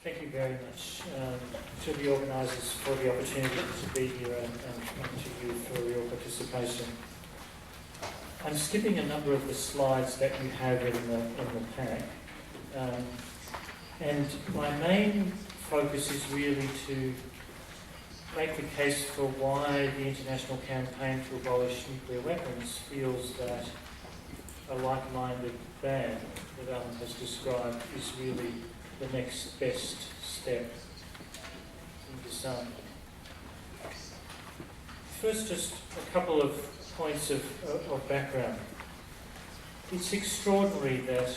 Thank you very much to the organisers for the opportunity to be here and to you for your participation. I'm skipping a number of the slides that you have in the pack, and my main focus is really to make the case for why the international campaign to abolish nuclear weapons feels that a like-minded ban that Alan has described is really the next best step in disarmament. First, just a couple of points of background. It's extraordinary that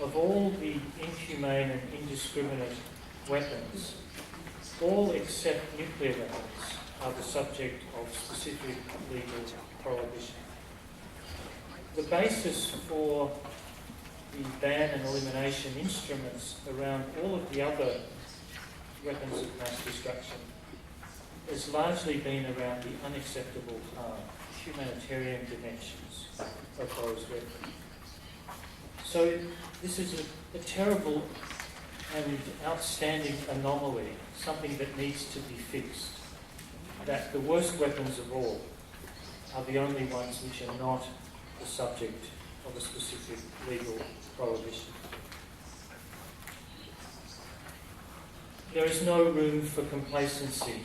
of all the inhumane and indiscriminate weapons, all except nuclear weapons are the subject of specific legal prohibition. The basis for the ban and elimination instruments around all of the other weapons of mass destruction has largely been around the unacceptable harm, humanitarian dimensions of those weapons. So this is a terrible and outstanding anomaly, something that needs to be fixed, that the worst weapons of all are the only ones which are not the subject of a specific legal prohibition. There is no room for complacency.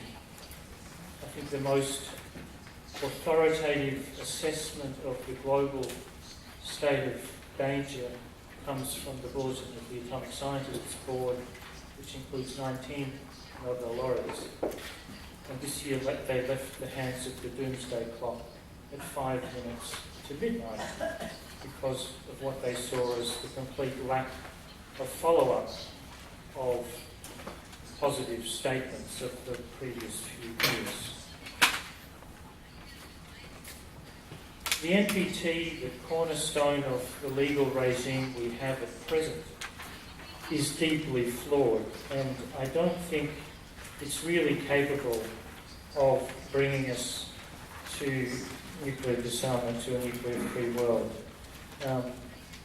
I think the most authoritative assessment of the global state of danger comes from the Bulletin of the Atomic Scientists Board, which includes 19 Nobel laureates. And this year they left the hands of the doomsday clock at 5 minutes to midnight because of what they saw as the complete lack of follow-up of positive statements of the previous few years. The NPT, the cornerstone of the legal regime we have at present, is deeply flawed, and I don't think it's really capable of bringing us to nuclear disarmament, to a nuclear-free world.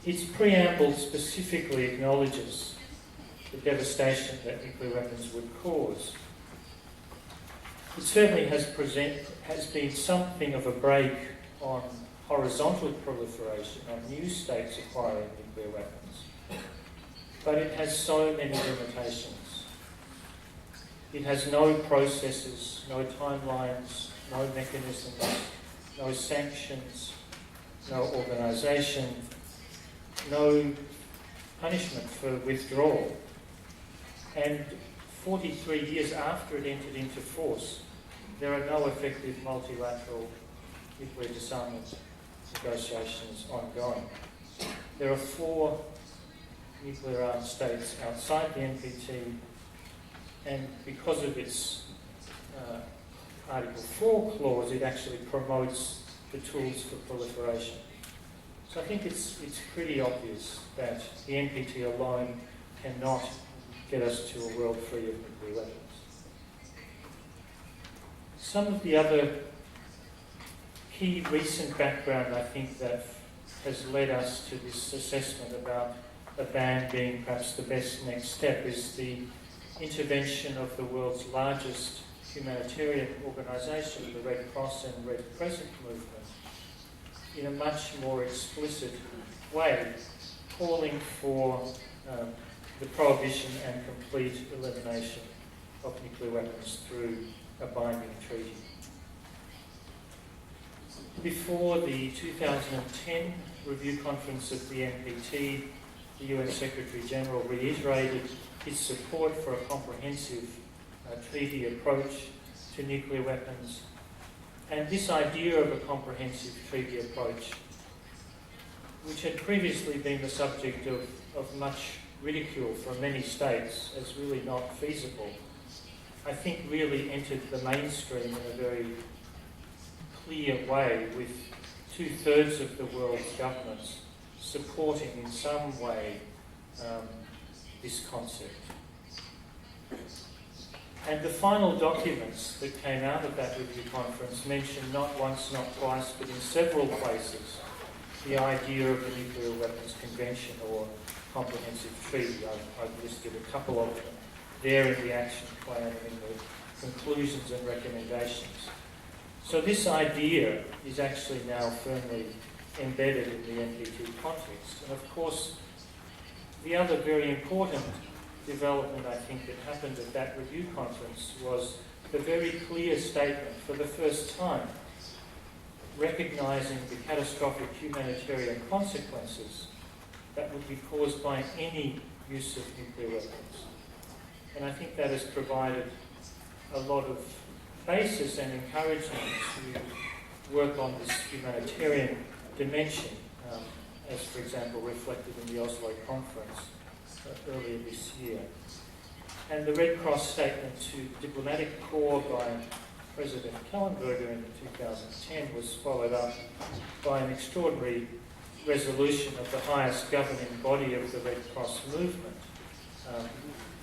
Its preamble specifically acknowledges the devastation that nuclear weapons would cause. It certainly has been something of a break on horizontal proliferation, on new states acquiring nuclear weapons. But it has so many limitations. It has no processes, no timelines, no mechanisms, no sanctions, no organisation, no punishment for withdrawal. And 43 years after it entered into force, there are no effective multilateral nuclear disarmament negotiations ongoing. There are 4 nuclear-armed states outside the NPT, and because of its Article 4 clause, it actually promotes the tools for proliferation. So I think it's pretty obvious that the NPT alone cannot get us to a world free of nuclear weapons. Some of the other key recent background, I think, that has led us to this assessment about a ban being perhaps the best next step is the intervention of the world's largest humanitarian organisation, the Red Cross and Red Crescent movement, in a much more explicit way, calling for the prohibition and complete elimination of nuclear weapons through a binding treaty. Before the 2010 review conference of the NPT, the UN Secretary General reiterated his support for a comprehensive treaty approach to nuclear weapons. And this idea of a comprehensive treaty approach, which had previously been the subject of much ridicule from many states as really not feasible, I think really entered the mainstream in a very clear way, with 2/3 of the world's governments supporting in some way this concept. And the final documents that came out of that review conference mentioned not once, not twice, but in several places, the idea of the Nuclear Weapons Convention or Comprehensive Treaty. I've listed a couple of them there in the action plan and in the conclusions and recommendations. So this idea is actually now firmly embedded in the NPT context. And of course, the other very important development, I think, that happened at that review conference was the very clear statement for the first time recognising the catastrophic humanitarian consequences that would be caused by any use of nuclear weapons. And I think that has provided a lot of basis and encouragement to work on this humanitarian dimension, as, for example, reflected in the Oslo conference earlier this year. And the Red Cross statement to the diplomatic corps by President Kellenberger in 2010 was followed up by an extraordinary resolution of the highest governing body of the Red Cross movement,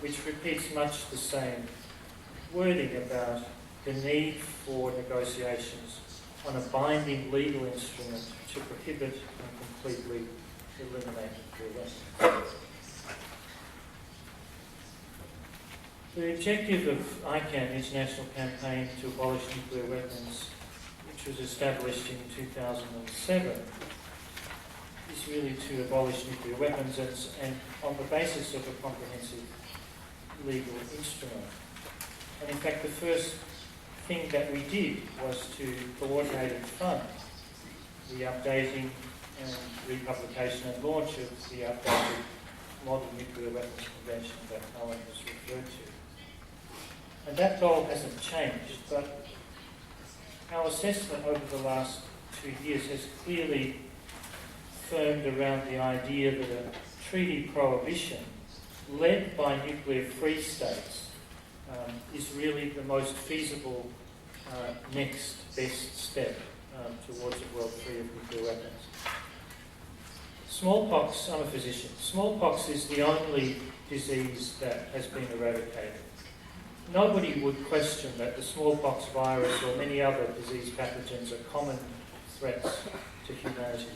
which repeats much the same wording about the need for negotiations on a binding legal instrument to prohibit and completely eliminate nuclear weapons. The objective of ICAN, International Campaign to Abolish Nuclear Weapons, which was established in 2007, is really to abolish nuclear weapons and on the basis of a comprehensive legal instrument. And in fact, the first thing that we did was to coordinate and fund the updating and republication and launch of the updated Model Nuclear Weapons Convention that Alyn has referred to. And that goal hasn't changed, but our assessment over the last 2 years has clearly firmed around the idea that a treaty prohibition led by nuclear-free states is really the most feasible next best step towards a world free of nuclear weapons. Smallpox, I'm a physician. Smallpox is the only disease that has been eradicated. Nobody would question that the smallpox virus or many other disease pathogens are common threats to humanity.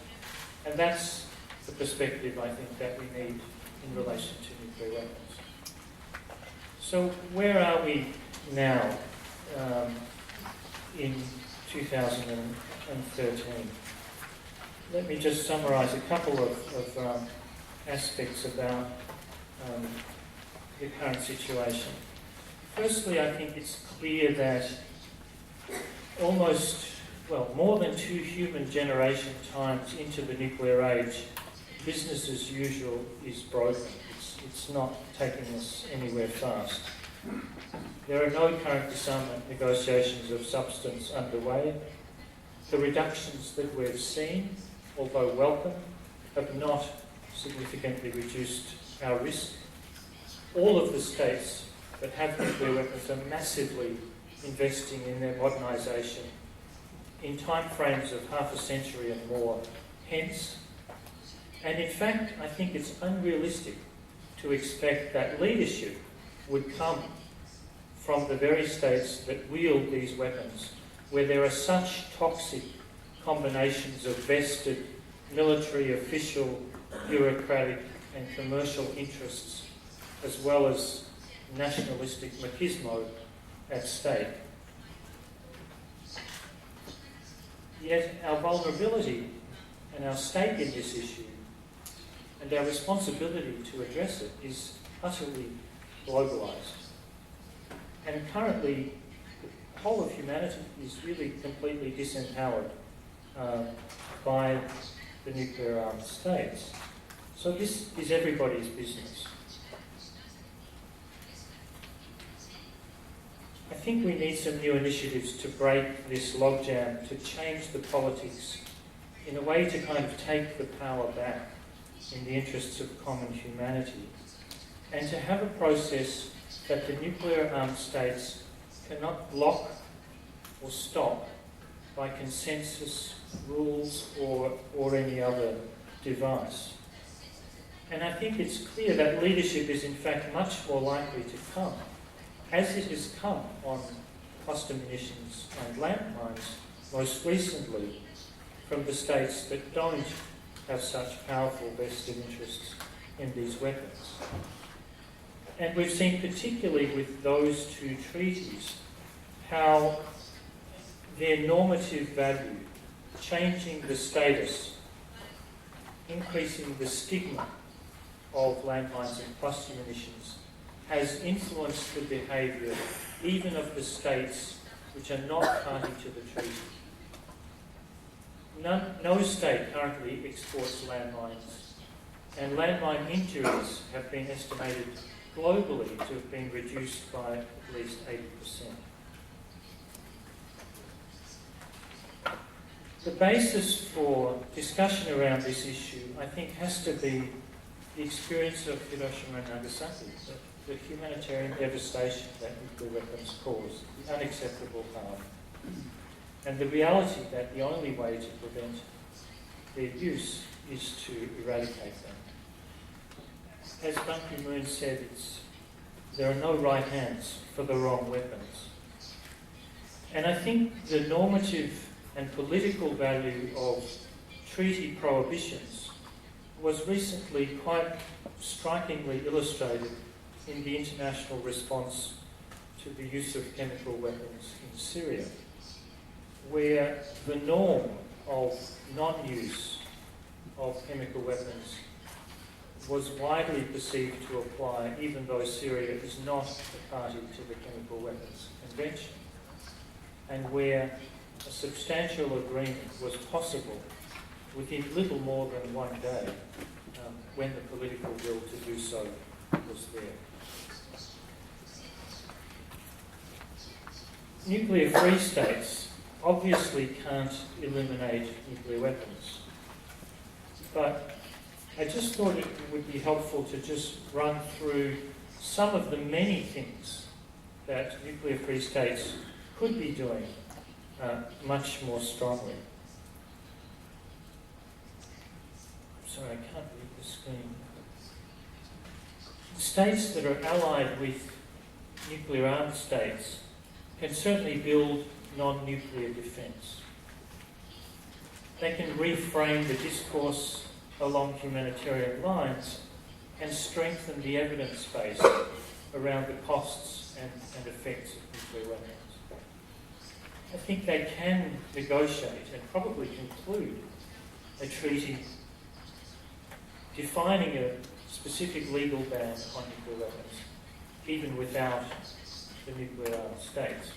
And that's the perspective, I think, that we need in relation to nuclear weapons. So where are we now in 2013? Let me just summarise a couple of aspects about the current situation. Firstly, I think it's clear that more than 2 human generation times into the nuclear age, business as usual is broken. It's not taking us anywhere fast. There are no current disarmament negotiations of substance underway. The reductions that we've seen, although welcome, have not significantly reduced our risk. All of the states that have nuclear weapons are massively investing in their modernisation in time frames of half a century and more hence. And in fact, I think it's unrealistic to expect that leadership would come from the very states that wield these weapons, where there are such toxic combinations of vested military, official, bureaucratic and commercial interests, as well as nationalistic machismo at stake. Yet our vulnerability and our stake in this issue and our responsibility to address it is utterly globalised. And currently, the whole of humanity is really completely disempowered by the nuclear-armed states. So this is everybody's business. I think we need some new initiatives to break this logjam, to change the politics in a way to kind of take the power back in the interests of common humanity, and to have a process that the nuclear-armed states cannot block or stop by consensus, rules, or any other device. And I think it's clear that leadership is in fact much more likely to come, as it has come on cluster munitions and landmines most recently, from the states that don't have such powerful vested interests in these weapons. And we've seen, particularly with those two treaties, how their normative value, changing the status, increasing the stigma of landmines and cluster munitions, has influenced the behaviour even of the states which are not party to the treaty. No state currently exports landmines, and landmine injuries have been estimated globally to have been reduced by at least 80%. The basis for discussion around this issue, I think, has to be the experience of Hiroshima and Nagasaki, the humanitarian devastation that nuclear weapons cause, the unacceptable harm, and the reality that the only way to prevent their use is to eradicate them. As Ban Ki-moon said, there are no right hands for the wrong weapons. And I think the normative and political value of treaty prohibitions was recently quite strikingly illustrated in the international response to the use of chemical weapons in Syria, where the norm of non-use of chemical weapons was widely perceived to apply, even though Syria is not a party to the Chemical Weapons Convention, and where a substantial agreement was possible within little more than one day when the political will to do so was there. Nuclear-free states obviously can't eliminate nuclear weapons, but I just thought it would be helpful to just run through some of the many things that nuclear-free states could be doing much more strongly. Sorry, I can't read the screen. States that are allied with nuclear-armed states can certainly build non-nuclear defence. They can reframe the discourse along humanitarian lines and strengthen the evidence base around the costs and effects of nuclear weapons. I think they can negotiate and probably conclude a treaty defining a specific legal ban on nuclear weapons, even without the nuclear-armed states.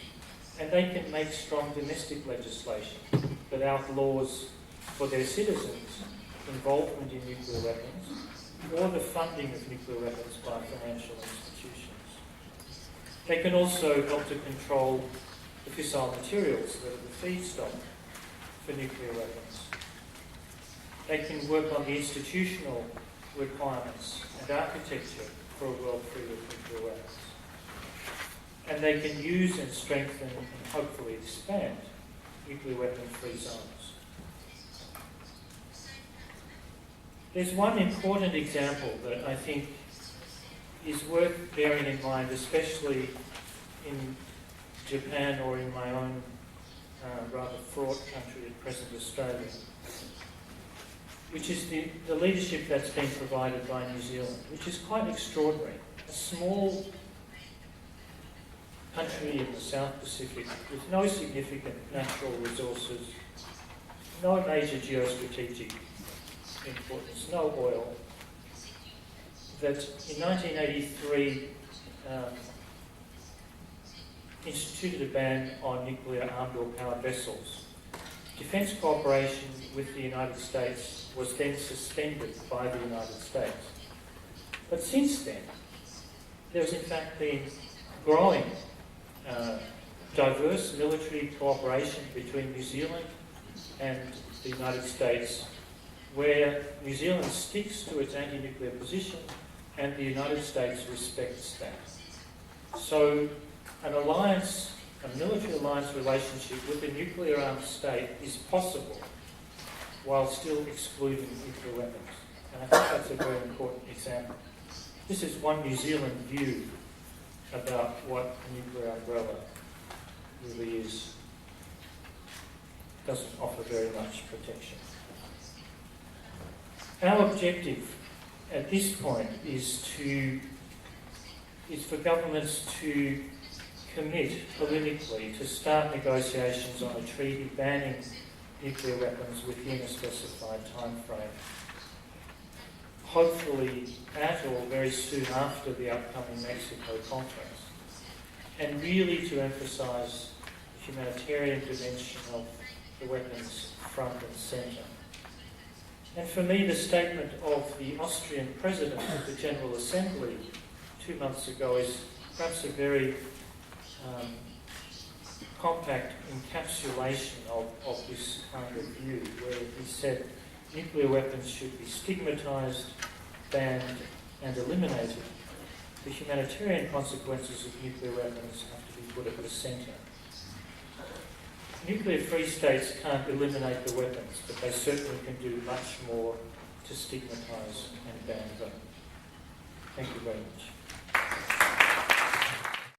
And they can make strong domestic legislation that outlaws for their citizens involvement in nuclear weapons or the funding of nuclear weapons by financial institutions. They can also help to control the fissile materials that are the feedstock for nuclear weapons. They can work on the institutional requirements and architecture for a world free of nuclear weapons. And they can use and strengthen and hopefully expand nuclear weapon-free zones. There's one important example that I think is worth bearing in mind, especially in Japan or in my own rather fraught country at present, Australia, which is the leadership that's been provided by New Zealand, which is quite extraordinary. A small country in the South Pacific with no significant natural resources, no major geostrategic importance, no oil, that in 1983 instituted a ban on nuclear armed or powered vessels. Defence cooperation with the United States was then suspended by the United States. But since then, there's in fact been growing diverse military cooperation between New Zealand and the United States, where New Zealand sticks to its anti-nuclear position and the United States respects that. So an alliance, a military alliance relationship with a nuclear-armed state is possible while still excluding nuclear weapons. And I think that's a very important example. This is one New Zealand view about what a nuclear umbrella really is. It doesn't offer very much protection. Our objective at this point is to is for governments to commit politically to start negotiations on a treaty banning nuclear weapons within a specified time frame. Hopefully at or very soon after the upcoming Mexico conference, and really to emphasise the humanitarian dimension of the weapons front and centre. And for me, the statement of the Austrian President of the General Assembly 2 months ago is perhaps a very compact encapsulation of this kind of view, where he said nuclear weapons should be stigmatised, banned and eliminated. The humanitarian consequences of nuclear weapons have to be put at the centre. Nuclear-free states can't eliminate the weapons, but they certainly can do much more to stigmatise and ban them. Thank you very much.